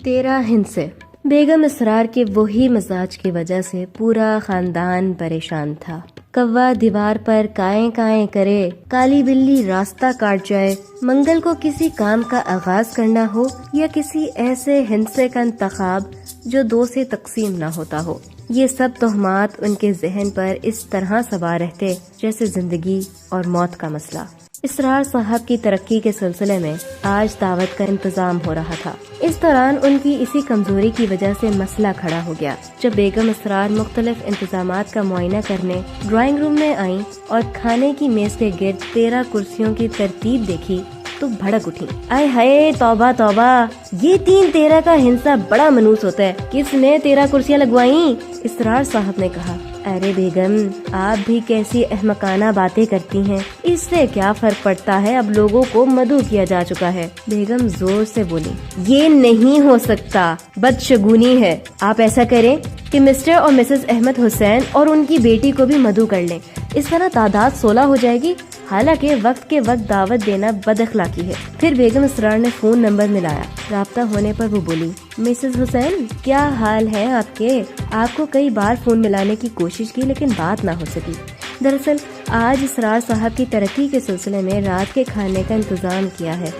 13 हिंद से बेगम इसरार के वही मिजाज की वजह से पूरा खानदान परेशान था। कौवा दीवार पर काएं काएं करे, काली बिल्ली रास्ता काट जाए, मंगल को किसी काम का आगाज करना हो या किसी ऐसे हिंसे का इंतखाब जो 2 से तकसीम ना होता हो, ये सब तोहमात उनके जहन पर इस तरह सवार रहते जैसे जिंदगी और मौत का मसला। इसरार साहब की तरक्की के सिलसिले में आज दावत का इंतजाम हो रहा था। इस दौरान उनकी इसी कमजोरी की वजह से मसला खड़ा हो गया। जब बेगम इसरार मुख्तलिफ इंतजामात का मुआयना करने ड्राइंग रूम में आईं और खाने की मेज के गिर्द 13 कुर्सियों की तरतीब देखी तो भड़क उठी। आय हाय, तौबा तौबा, ये 3-13 का हिंसा बड़ा मनूस होता है, किसने 13 कुर्सियाँ लगवाई? इसरार साहब ने कहा। अरे बेगम, आप भी कैसी अहमकाना बातें करती हैं, इससे क्या फर्क पड़ता है, अब लोगों को मदऊ किया जा चुका है। बेगम जोर से बोली, ये नहीं हो सकता, बदशगुनी है। आप ऐसा करें कि मिस्टर और मिसेस अहमद हुसैन और उनकी बेटी को भी मदऊ कर लें, इस तरह तादाद 16 हो जाएगी। हालांकि वक्त के वक्त दावत देना बदअखलाकी है। फिर बेगम इसरार ने फोन नंबर मिलाया। राब्ता होने पर वो बोली, मिसेस हुसैन, क्या हाल है आपके? आपको कई बार फोन मिलाने की कोशिश की लेकिन बात ना हो सकी। दरअसल आज इसरार साहब की तरक्की के सिलसिले में रात के खाने का इंतजाम किया है।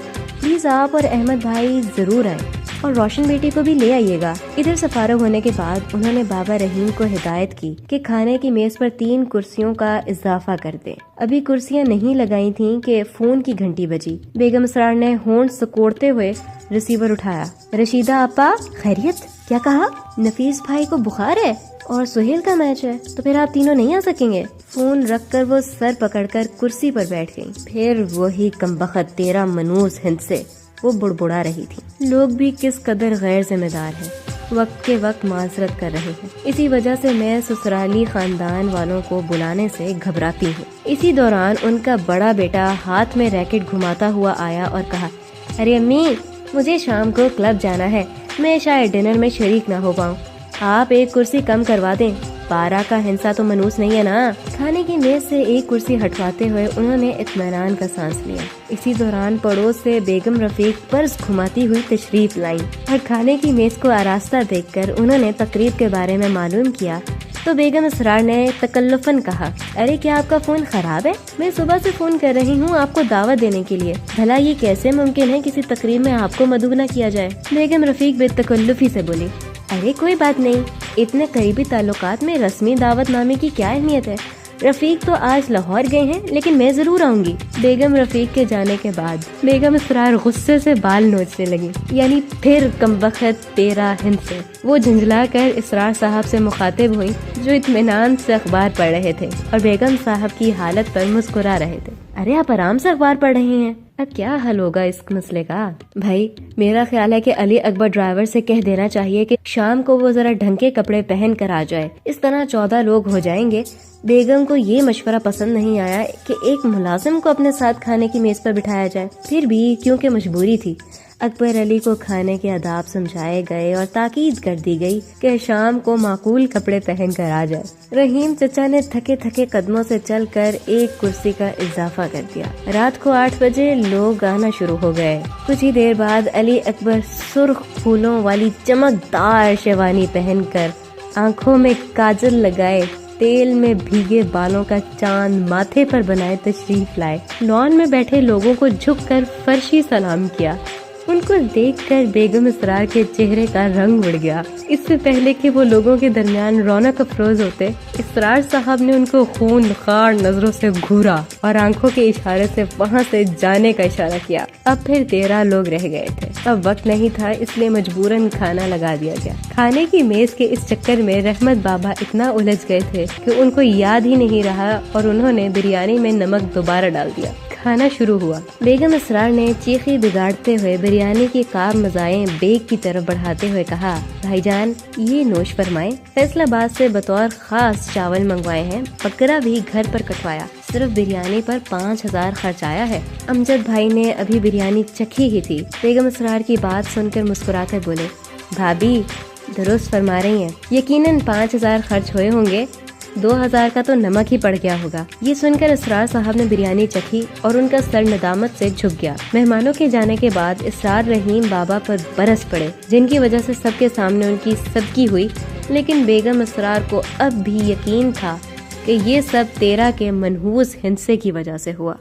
प्लीज आप और अहमद भाई जरूर आए और रोशन बेटी को भी ले आइएगा। इधर से फारग होने के बाद उन्होंने बाबा रहीम को हिदायत की कि खाने की मेज पर 3 कुर्सियों का इजाफा कर दे। अभी कुर्सियां नहीं लगाई थीं कि फोन की घंटी बजी। बेगम इसरार ने होंठ सिकोड़ते हुए रिसीवर उठाया। रशीदा आपा, खैरियत? क्या कहा? नफीस भाई को बुखार है और सुहेल का मैच है, तो फिर आप तीनों नहीं आ सकेंगे। फोन रखकर वो सर पकड़कर कुर्सी पर बैठ गई। फिर वही कमबख्त 13 मनूस हिंद से वो बुड़बुड़ा रही थी। लोग भी किस कदर गैर जिम्मेदार हैं, वक्त के वक्त माजरत कर रहे हैं। इसी वजह से मैं ससुराली खानदान वालों को बुलाने से घबराती हूँ। इसी दौरान उनका बड़ा बेटा हाथ में रैकेट घुमाता हुआ आया और कहा, अरे अम्मी, मुझे शाम को क्लब जाना है, मैं शायद डिनर में शरीक ना हो पाऊँ, आप एक कुर्सी कम करवा दें। 12 का हिंसा तो मनूस नहीं है ना। खाने की मेज से एक कुर्सी हटवाते हुए उन्होंने इत्मीनान का सांस लिया। इसी दौरान पड़ोस से बेगम रफीक पर्स घुमाती हुई तशरीफ लाई और खाने की मेज को आरास्ता देखकर उन्होंने तकरीब के बारे में मालूम किया तो बेगम इसरार ने तकल्लुफन कहा, अरे क्या आपका फोन खराब है? मैं सुबह से फोन कर रही हूँ आपको दावत देने के लिए। भला ये कैसे मुमकिन है किसी तकरीब में आपको मदऊ न किया जाए? बेगम रफीक बेतकल्लुफी से बोली, अरे कोई बात नहीं, इतने करीबी ताल्लुकात में रस्मी दावतनामे की क्या अहमियत है। रफीक तो आज लाहौर गए हैं, लेकिन मैं जरूर आऊंगी। बेगम रफीक के जाने के बाद बेगम इसरार गुस्से से बाल नोचने लगी। यानी फिर कमबख्त 13 हिंद से वो झंझला कर इसरार साहब से मुखातिब हुई, जो इत्मीनान से अखबार पढ़ रहे थे और बेगम साहब की हालत पर मुस्कुरा रहे थे। अरे आप आराम से अखबार पढ़ रहे हैं, अब क्या हल होगा इस मसले का? भाई, मेरा ख्याल है कि अली अकबर ड्राइवर से कह देना चाहिए कि शाम को वो जरा ढंग के कपड़े पहन कर आ जाए, इस तरह 14 लोग हो जाएंगे। बेगम को ये मशवरा पसंद नहीं आया कि एक मुलाजिम को अपने साथ खाने की मेज पर बिठाया जाए। फिर भी क्योंकि मजबूरी थी, अकबर अली को खाने के आदाब समझाए गए और ताकीद कर दी गई कि शाम को माकूल कपड़े पहन कर आ जाए। रहीम चचा ने थके थके कदमों से चलकर एक कुर्सी का इजाफा कर दिया। रात को 8 बजे लोग आना शुरू हो गए। कुछ ही देर बाद अली अकबर सुर्ख फूलों वाली चमकदार शेरवानी पहनकर, आंखों में काजल लगाए, तेल में भीगे बालों का चांद माथे पर बनाए तशरीफ लाए। लॉन में बैठे लोगों को झुककर फर्शी सलाम किया। उनको देखकर बेगम इसरार के चेहरे का रंग उड़ गया। इससे पहले कि वो लोगों के दरमियान रौनक अफरोज होते, इसरार साहब ने उनको खून खार नजरों से घूरा और आंखों के इशारे से वहाँ से जाने का इशारा किया। अब फिर 13 लोग रह गए थे। अब वक्त नहीं था, इसलिए मजबूरन खाना लगा दिया गया। खाने की मेज के इस चक्कर में रहमत बाबा इतना उलझ गए थे कि उनको याद ही नहीं रहा और उन्होंने बिरयानी में नमक दोबारा डाल दिया। खाना शुरू हुआ। बेगम इसरार ने चीखी बिगाड़ते हुए बिरयानी की कार मजाएं बेग की तरफ बढ़ाते हुए कहा, भाईजान, ये नोश फरमाएं। फैसलाबाद से बतौर खास चावल मंगवाए हैं, बकरा भी घर पर कटवाया। सिर्फ बिरयानी पर 5000 खर्च आया है। अमजद भाई ने अभी बिरयानी चखी ही थी। बेगम इसरार की बात सुनकर मुस्कुराकर बोले, भाभी दुरुस्त फरमा रही हैं, यकीनन 5000 खर्च हुए होंगे। 2000 کا تو نمک ہی پڑ گیا ہوگا۔ یہ سن کر اسرار صاحب نے بریانی چکھی اور ان کا سر ندامت سے جھک گیا۔ مہمانوں کے جانے کے بعد اسرار رحیم بابا پر برس پڑے، جن کی وجہ سے سب کے سامنے ان کی صدقی ہوئی، لیکن بیگم اسرار کو اب بھی یقین تھا کہ یہ سب تیرا کے منحوس ہندسے کی وجہ سے ہوا۔